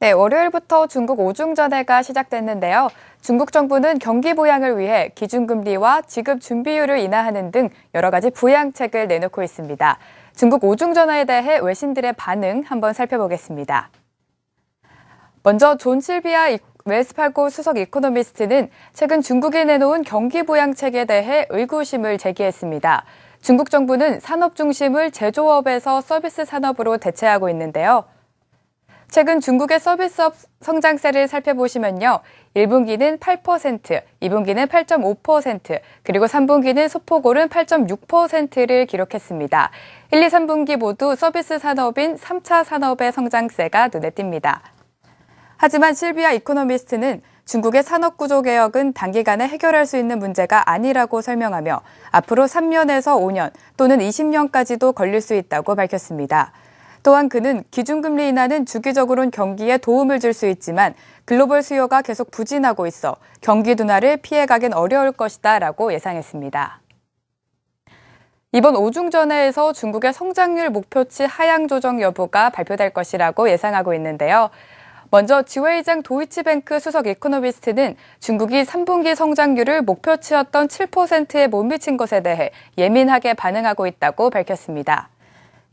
네, 월요일부터 중국 오중전해가 시작됐는데요. 중국 정부는 경기 부양을 위해 기준금리와 지급 준비율을 인하하는 등 여러 가지 부양책을 내놓고 있습니다. 중국 오중전해에 대해 외신들의 반응 한번 살펴보겠습니다. 먼저 존 실비아 웰스파고 수석 이코노미스트는 최근 중국이 내놓은 경기 부양책에 대해 의구심을 제기했습니다. 중국 정부는 산업 중심을 제조업에서 서비스 산업으로 대체하고 있는데요. 최근 중국의 서비스업 성장세를 살펴보시면요. 1분기는 8%, 2분기는 8.5%, 그리고 3분기는 소폭 오른 8.6%를 기록했습니다. 1, 2, 3분기 모두 서비스 산업인 3차 산업의 성장세가 눈에 띕니다. 하지만 실비아 이코노미스트는 중국의 산업구조 개혁은 단기간에 해결할 수 있는 문제가 아니라고 설명하며 앞으로 3년에서 5년 또는 20년까지도 걸릴 수 있다고 밝혔습니다. 또한 그는 기준금리 인하는 주기적으로는 경기에 도움을 줄 수 있지만 글로벌 수요가 계속 부진하고 있어 경기 둔화를 피해가긴 어려울 것이다 라고 예상했습니다. 이번 오중전해에서 중국의 성장률 목표치 하향 조정 여부가 발표될 것이라고 예상하고 있는데요. 먼저 지웨이장 도이치뱅크 수석 이코노미스트는 중국이 3분기 성장률을 목표치였던 7%에 못 미친 것에 대해 예민하게 반응하고 있다고 밝혔습니다.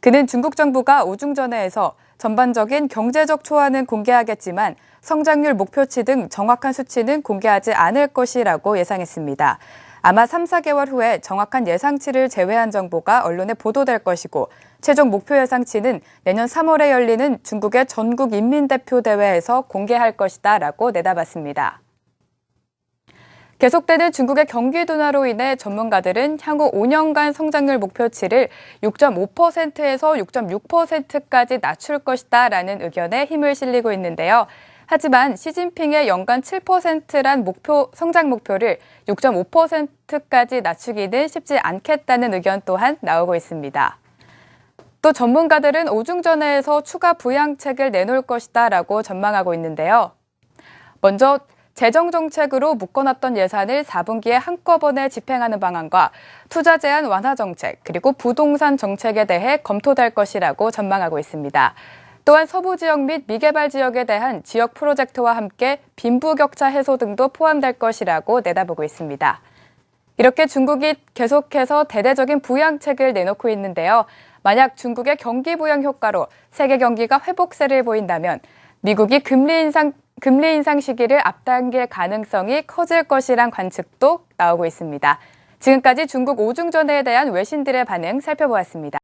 그는 중국 정부가 오중전해에서 전반적인 경제적 초안은 공개하겠지만 성장률 목표치 등 정확한 수치는 공개하지 않을 것이라고 예상했습니다. 아마 3, 4개월 후에 정확한 예상치를 제외한 정보가 언론에 보도될 것이고 최종 목표 예상치는 내년 3월에 열리는 중국의 전국인민대표대회에서 공개할 것이다 라고 내다봤습니다. 계속되는 중국의 경기 둔화로 인해 전문가들은 향후 5년간 성장률 목표치를 6.5%에서 6.6%까지 낮출 것이다라는 의견에 힘을 실리고 있는데요. 하지만 시진핑의 연간 7%란 성장 목표를 6.5%까지 낮추기는 쉽지 않겠다는 의견 또한 나오고 있습니다. 또 전문가들은 오중전해에서 추가 부양책을 내놓을 것이다라고 전망하고 있는데요. 먼저 재정정책으로 묶어놨던 예산을 4분기에 한꺼번에 집행하는 방안과 투자 제한 완화 정책, 그리고 부동산 정책에 대해 검토될 것이라고 전망하고 있습니다. 또한 서부 지역 및 미개발 지역에 대한 지역 프로젝트와 함께 빈부격차 해소 등도 포함될 것이라고 내다보고 있습니다. 이렇게 중국이 계속해서 대대적인 부양책을 내놓고 있는데요. 만약 중국의 경기 부양 효과로 세계 경기가 회복세를 보인다면 미국이 금리 인상 시기를 앞당길 가능성이 커질 것이란 관측도 나오고 있습니다. 지금까지 중국 오중전해에 대한 외신들의 반응 살펴보았습니다.